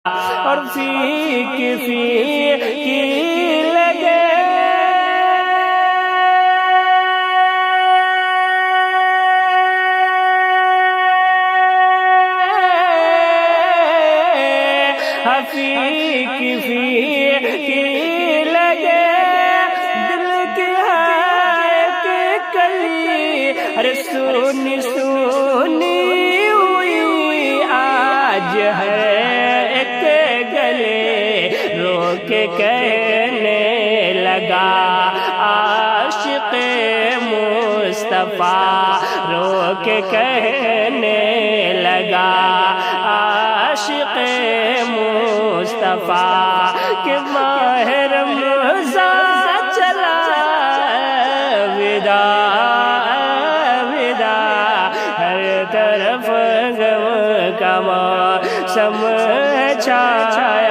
اور فی لگے حفیق فی لگے دل کی ہے کلی ارے سونی سونی ہوئی آج ہے ایک گلے رو کے کہنے لگا عاشق مصطفیٰ رو کے کہنے لگا عاشق مصطفیٰ کہ ماہ رمضان چلا وداع وداع ہر طرف غم کا موسم چھایا